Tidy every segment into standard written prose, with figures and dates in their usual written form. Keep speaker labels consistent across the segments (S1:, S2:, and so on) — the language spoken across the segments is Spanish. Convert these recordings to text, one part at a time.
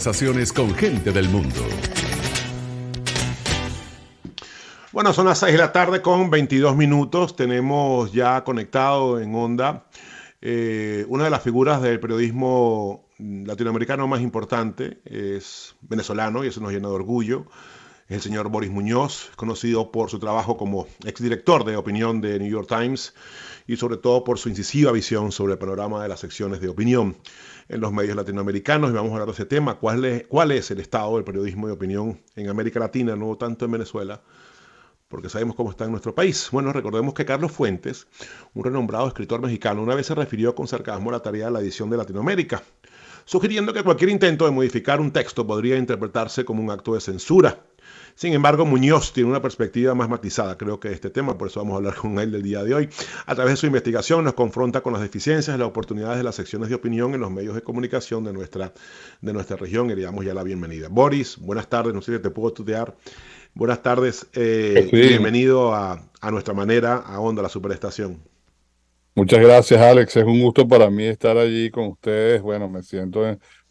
S1: Conversaciones con gente del mundo.
S2: Bueno, son las 6 de la tarde con 22 minutos. Tenemos ya conectado en Onda una de las figuras del periodismo latinoamericano más importante. Es venezolano y eso nos llena de orgullo. Es el señor Boris Muñoz, conocido por su trabajo como exdirector de opinión de New York Times y sobre todo por su incisiva visión sobre el panorama de las secciones de opinión en los medios latinoamericanos. Y vamos a hablar de ese tema, cuál es el estado del periodismo de opinión en América Latina, no tanto en Venezuela, porque sabemos cómo está en nuestro país. Bueno, recordemos que Carlos Fuentes, un renombrado escritor mexicano, una vez se refirió con sarcasmo a la tarea de la edición de Latinoamérica, sugiriendo que cualquier intento de modificar un texto podría interpretarse como un acto de censura. Sin embargo, Muñoz tiene una perspectiva más matizada, creo que de este tema, por eso vamos a hablar con él del día de hoy. A través de su investigación nos confronta con las deficiencias y las oportunidades de las secciones de opinión en los medios de comunicación de nuestra región y le damos ya la bienvenida. Boris, buenas tardes, no sé si te puedo tutear. Buenas tardes y
S3: Sí,
S2: bienvenido a nuestra manera, a Onda, la Superestación.
S3: muchas gracias, Alex. Es un gusto para mí estar allí con ustedes. Bueno, me siento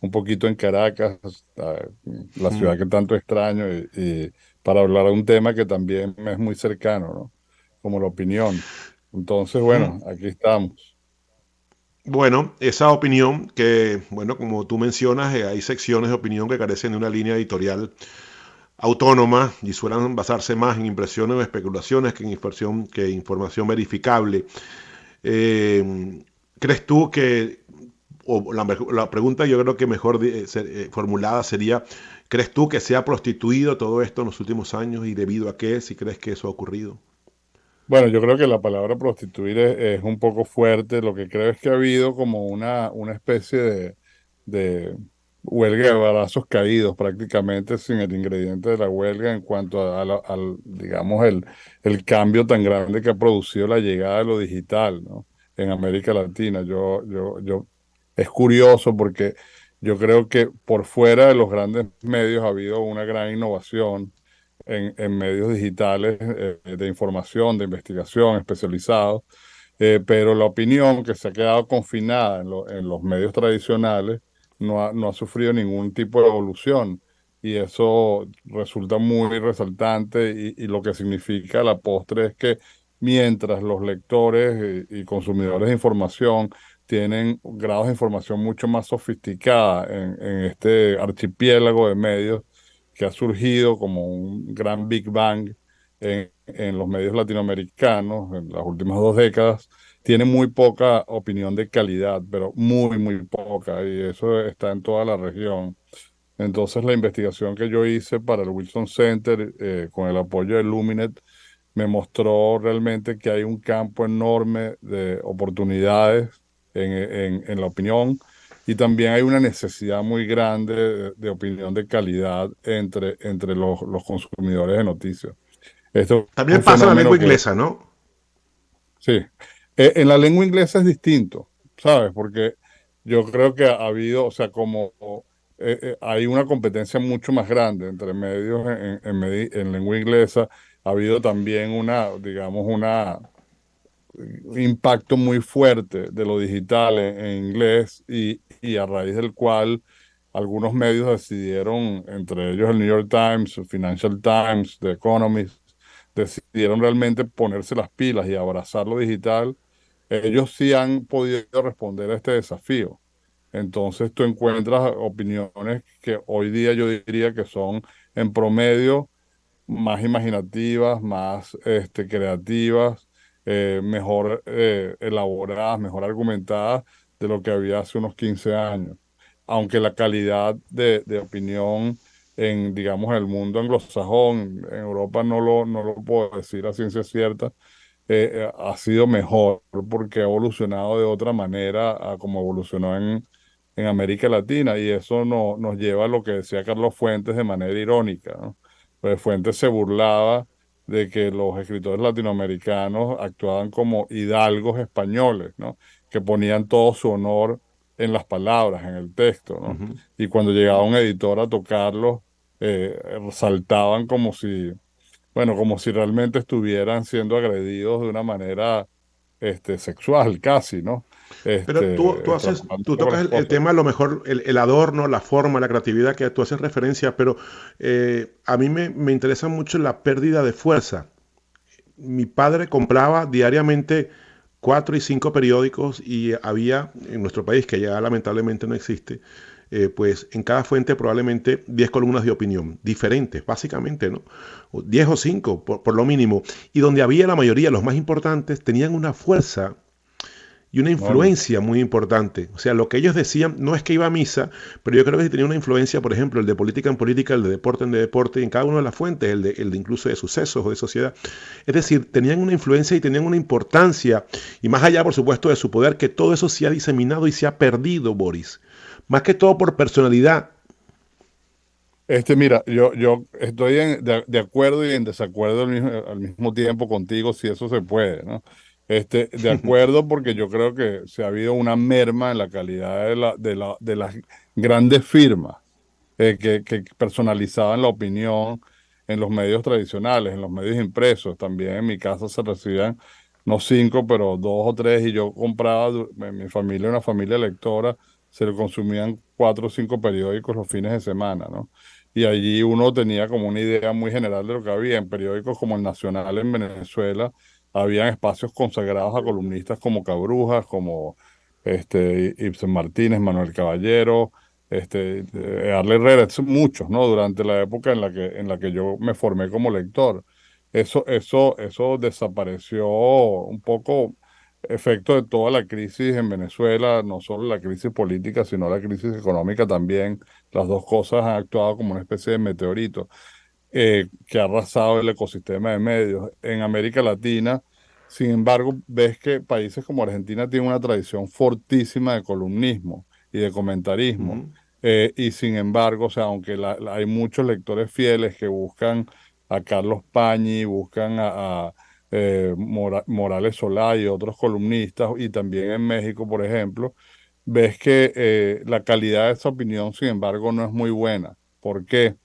S3: un poquito en Caracas, la
S2: Mm,
S3: ciudad que tanto extraño, y para hablar de un tema que también me es muy cercano, ¿no? Como la opinión. Entonces,
S2: mm.
S3: bueno, aquí estamos.
S2: Bueno, esa opinión que, bueno, como tú mencionas, hay secciones de opinión que carecen de una línea editorial autónoma y suelen basarse más en impresiones o especulaciones que información verificable. Eh, ¿Crees tú que, o la pregunta yo creo que mejor formulada sería, ¿crees tú que se ha prostituido todo esto en los últimos años y debido a qué, si crees que eso ha ocurrido?
S3: Bueno, yo creo que la palabra prostituir es un poco fuerte. Lo que creo es que ha habido como una especie de huelga de brazos caídos, prácticamente sin el ingrediente de la huelga en cuanto digamos, el cambio tan grande que ha producido la llegada de lo digital, ¿no? En América Latina. Es curioso porque yo creo que por fuera de los grandes medios ha habido una gran innovación en medios digitales de información, de investigación especializados, pero la opinión que se ha quedado confinada en los medios tradicionales no ha sufrido ningún tipo de evolución, y eso resulta muy resaltante, y lo que significa a la postre es que mientras los lectores y consumidores de información tienen grados de información mucho más sofisticada en este archipiélago de medios que ha surgido como un gran Big Bang en los medios latinoamericanos en las últimas 2 décadas, tiene muy poca opinión de calidad, pero muy, muy poca, y eso está en toda la región. Entonces, la investigación que yo hice para el Wilson Center, con el apoyo de Luminet, me mostró realmente que hay un campo enorme de oportunidades en la opinión, y también hay una necesidad muy grande de opinión de calidad entre los consumidores de noticias. Esto es
S2: También
S3: un
S2: pasa en la lengua
S3: fenómeno que,
S2: inglesa, ¿no?
S3: sí, en la lengua inglesa es distinto, ¿sabes? Porque yo creo que ha habido, o sea, como hay una competencia mucho más grande entre medios en lengua inglesa, ha habido también digamos, un impacto muy fuerte de lo digital en inglés, y a raíz del cual algunos medios decidieron, entre ellos el New York Times, el Financial Times, The Economist, decidieron realmente ponerse las pilas y abrazar lo digital. Ellos sí han podido responder a este desafío. Entonces tú encuentras opiniones que hoy día yo diría que son en promedio más imaginativas, más creativas, mejor elaboradas, mejor argumentadas de lo que había hace unos 15 años. Aunque la calidad de opinión en, digamos, el mundo anglosajón, en Europa no lo puedo decir a ciencia cierta, ha sido mejor porque ha evolucionado de otra manera a como evolucionó en América Latina, y eso nos lleva a lo que decía Carlos Fuentes de manera irónica, ¿no? Pues Fuentes se burlaba de que los escritores latinoamericanos actuaban como hidalgos españoles, ¿no? Que ponían todo su honor en las palabras, en el texto, ¿no?
S2: Ujú.
S3: Y cuando llegaba un editor a tocarlos, saltaban como si realmente estuvieran siendo agredidos de una manera sexual casi, ¿no?
S2: Pero
S3: Extrapolando un
S2: tú
S3: poco
S2: tocas
S3: las
S2: el
S3: cosas.
S2: tema, a lo mejor, el adorno, la forma, la creatividad que tú haces referencia, pero a mí me interesa mucho la pérdida de fuerza. Mi padre compraba diariamente 4 y 5 periódicos y había en nuestro país, que ya lamentablemente no existe, pues en cada fuente probablemente 10 columnas de opinión, diferentes, básicamente, ¿no? 10 o 5, por lo mínimo. Y donde había la mayoría, los más importantes, tenían una fuerza y una
S3: Enorme.
S2: influencia muy importante. O sea, lo que ellos decían no es que iba a misa, pero yo creo que sí tenía una influencia, por ejemplo, el de política en política, el de deporte en de deporte, y en cada una de las fuentes, el de incluso de sucesos o de sociedad. Es decir, tenían una influencia y tenían una importancia, y más allá, por supuesto, de su poder, que todo eso se ha diseminado y se ha perdido, Boris. Más que todo por personalidad.
S3: Mira, yo estoy de acuerdo y en desacuerdo al mismo tiempo contigo, si eso se puede, ¿no? De acuerdo porque yo creo que se ha habido una merma en la calidad de las grandes firmas que personalizaban la opinión en los medios tradicionales, en los medios impresos. También en mi casa se recibían no cinco, pero dos o tres, y yo compraba, en mi familia, una familia lectora, se le consumían 4 o 5 periódicos los fines de semana, ¿no? Y allí uno tenía como una idea muy general de lo que había. En periódicos como El Nacional en Venezuela, habían espacios consagrados a columnistas como Cabrujas, como Ibsen Martínez, Manuel Caballero, Arle Herrera, muchos, ¿no? Durante la época en la que yo me formé como lector. Eso desapareció un poco, efecto de toda la crisis en Venezuela, no solo la crisis política, sino la crisis económica también. Las dos cosas han actuado como una especie de meteorito que ha arrasado el ecosistema de medios. En América Latina, sin embargo, ves que países como Argentina tienen una tradición fortísima de columnismo y de comentarismo.
S2: Ujú.
S3: Y sin embargo, o sea, aunque hay muchos lectores fieles que buscan a Carlos Pañi, buscan Morales Solá y otros columnistas, y también en México, por ejemplo, ves que la calidad de esa opinión, sin embargo, no es muy buena. ¿Por qué?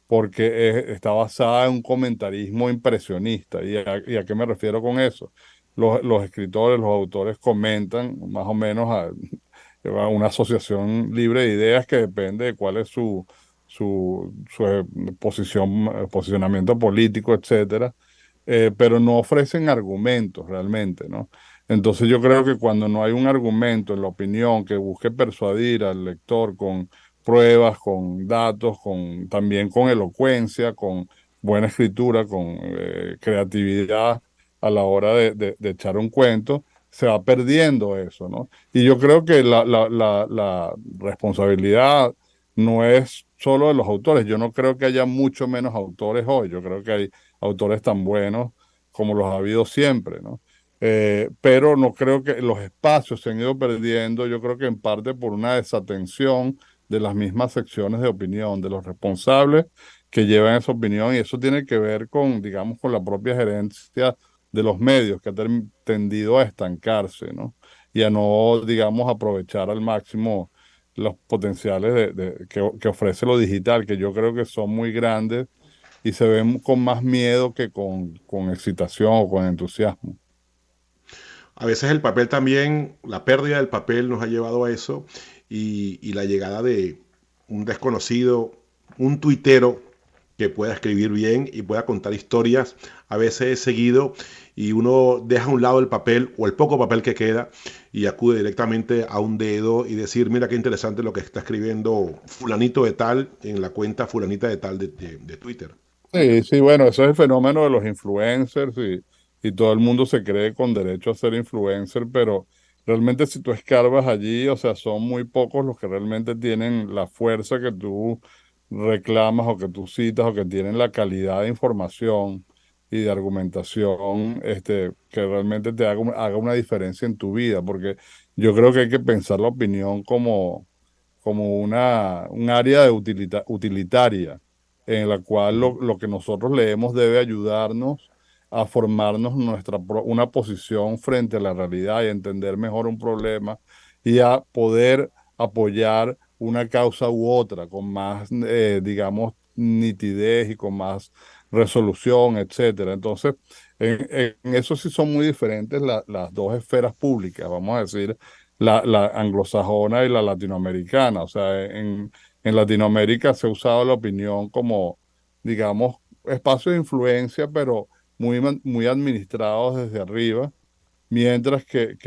S3: Porque está basada en un comentarismo impresionista. ¿Y a qué me refiero con eso? Los escritores, los autores comentan más o menos a una asociación libre de ideas que depende de cuál es su posicionamiento político, etcétera, pero no ofrecen argumentos realmente, ¿no? Entonces yo creo que cuando no hay un argumento en la opinión que busque persuadir al lector con pruebas, con datos, también con elocuencia, con buena escritura, con creatividad a la hora de echar un cuento, se va perdiendo eso, ¿no? Y yo creo que la responsabilidad no es solo de los autores. Yo no creo que haya mucho menos autores hoy. Yo creo que hay autores tan buenos como los ha habido siempre, ¿no? Pero no creo que los espacios se han ido perdiendo. Yo creo que en parte por una desatención de las mismas secciones de opinión, de los responsables que llevan esa opinión, y eso tiene que ver con, digamos, con la propia gerencia de los medios, que ha tendido a estancarse, ¿no? Y a no, digamos, aprovechar al máximo los potenciales que ofrece lo digital, que yo creo que son muy grandes y se ven con más miedo que con excitación o con entusiasmo.
S2: A veces el papel también, la pérdida del papel nos ha llevado a eso y la llegada de un desconocido, un tuitero que pueda escribir bien y pueda contar historias, a veces es seguido y uno deja a un lado el papel o el poco papel que queda y acude directamente a un dedo y decir, mira qué interesante lo que está escribiendo fulanito de tal en la cuenta fulanita de tal de Twitter.
S3: Sí, sí, bueno, eso es el fenómeno de los influencers y todo el mundo se cree con derecho a ser influencer, pero realmente si tú escarbas allí, o sea, son muy pocos los que realmente tienen la fuerza que tú reclamas o que tú citas o que tienen la calidad de información y de argumentación, que realmente te haga una diferencia en tu vida, porque yo creo que hay que pensar la opinión como un área utilitaria en la cual
S2: Ujú.
S3: lo que nosotros leemos debe ayudarnos a formarnos una posición frente a la realidad y a entender mejor un problema y a poder apoyar una causa u otra con más, digamos, nitidez y con más resolución, etcétera. Entonces, en eso sí son muy diferentes las dos esferas públicas, vamos a decir, la anglosajona y la latinoamericana. O sea, en Latinoamérica se ha usado la opinión como, digamos, espacio de influencia, pero muy administrados desde arriba, mientras que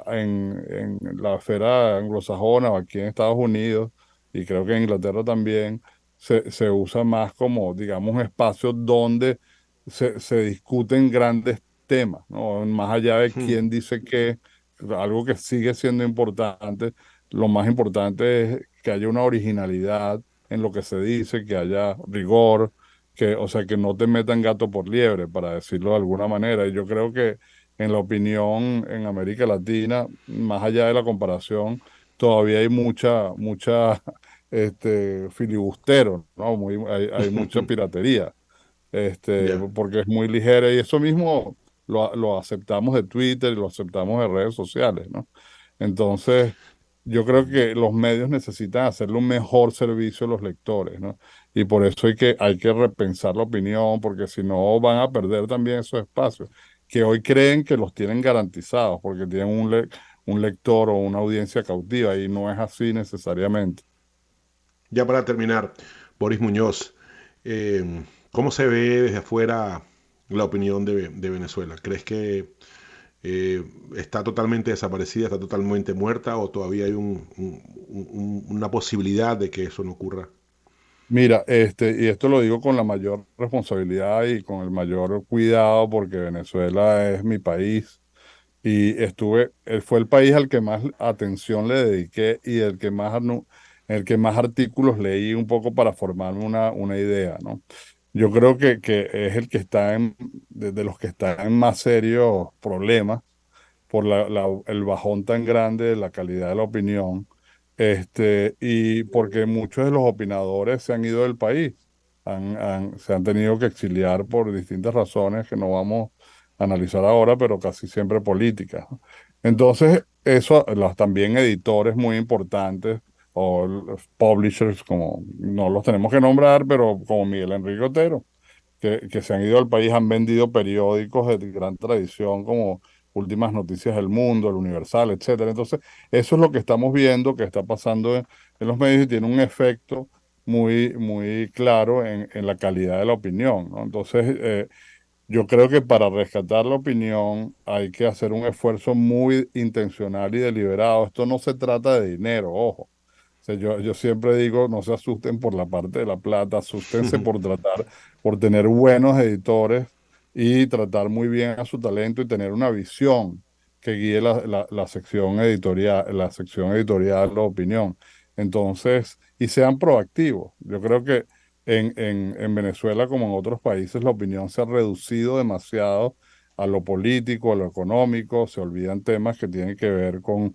S3: en la esfera anglosajona o aquí en Estados Unidos, y creo que en Inglaterra también, se usa más como, digamos, un espacio donde se discuten grandes temas, ¿no? Más allá de
S2: Hmm.
S3: quién dice qué, algo que sigue siendo importante, lo más importante es que haya una originalidad en lo que se dice, que haya rigor, o sea, que no te metan gato por liebre, para decirlo de alguna manera. Y yo creo que en la opinión en América Latina, más allá de la comparación, todavía hay mucha filibustero, ¿no? Hay mucha piratería,
S2: Ya.
S3: porque es muy ligera y eso mismo lo aceptamos de Twitter y lo aceptamos de redes sociales, ¿no? Entonces, yo creo que los medios necesitan hacerle un mejor servicio a los lectores, ¿no? Y por eso hay que repensar la opinión, porque si no van a perder también esos espacios, que hoy creen que los tienen garantizados, porque tienen un lector o una audiencia cautiva, y no es así necesariamente.
S2: Ya para terminar, Boris Muñoz, ¿cómo se ve desde afuera la opinión de Venezuela? ¿Crees que está totalmente desaparecida, está totalmente muerta o todavía hay una posibilidad de que eso no ocurra?
S3: Mira, y esto lo digo con la mayor responsabilidad y con el mayor cuidado, porque Venezuela es mi país. Y fue el país al que más atención le dediqué y el que más artículos leí un poco para formarme una idea, ¿no? Yo creo que es el que está de los que están en más serios problemas por el bajón tan grande de la calidad de la opinión, y porque muchos de los opinadores se han ido del país, se han tenido que exiliar por distintas razones que no vamos a analizar ahora, pero casi siempre políticas, ¿no? Entonces, eso, también editores muy importantes o los publishers, como no los tenemos que nombrar, pero como Miguel Enrique Otero, que se han ido al país, han vendido periódicos de gran tradición como Últimas Noticias del Mundo, El Universal, etcétera. Entonces, eso es lo que estamos viendo que está pasando en los medios y tiene un efecto muy claro en la calidad de la opinión, ¿no? Entonces, yo creo que para rescatar la opinión hay que hacer un esfuerzo muy intencional y deliberado. Esto no se trata de dinero, ojo. O sea, yo siempre digo, no se asusten por la parte de la plata, asústense por tener buenos editores y tratar muy bien a su talento y tener una visión que guíe la sección editorial de opinión. Entonces, y sean proactivos. Yo creo que en Venezuela, como en otros países, la opinión se ha reducido demasiado a lo político, a lo económico, se olvidan temas que tienen que ver con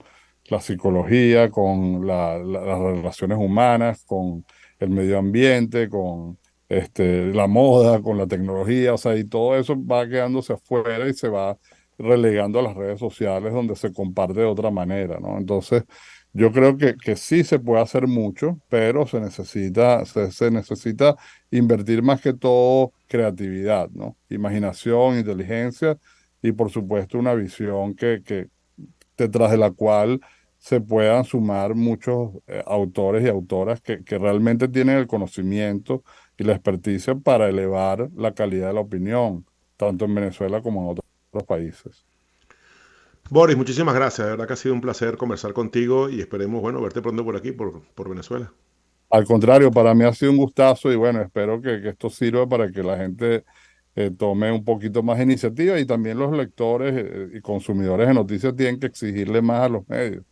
S3: la psicología, con las relaciones humanas, con el medio ambiente, con la moda, con la tecnología, o sea, y todo eso va quedándose afuera y se va relegando a las redes sociales donde se comparte de otra manera, ¿no? Entonces, yo creo que sí se puede hacer mucho, pero se necesita invertir más que todo creatividad, ¿no? Imaginación, inteligencia y por supuesto una visión que detrás de la cual se puedan sumar muchos autores y autoras que realmente tienen el conocimiento y la experticia para elevar la calidad de la opinión, tanto en Venezuela como en otros países.
S2: Boris, muchísimas gracias. De verdad que ha sido un placer conversar contigo y esperemos, bueno, verte pronto por aquí, por Venezuela.
S3: Al contrario, para mí ha sido un gustazo y bueno, espero que esto sirva para que la gente tome un poquito más iniciativa y también los lectores y consumidores de noticias tienen que exigirle más a los medios.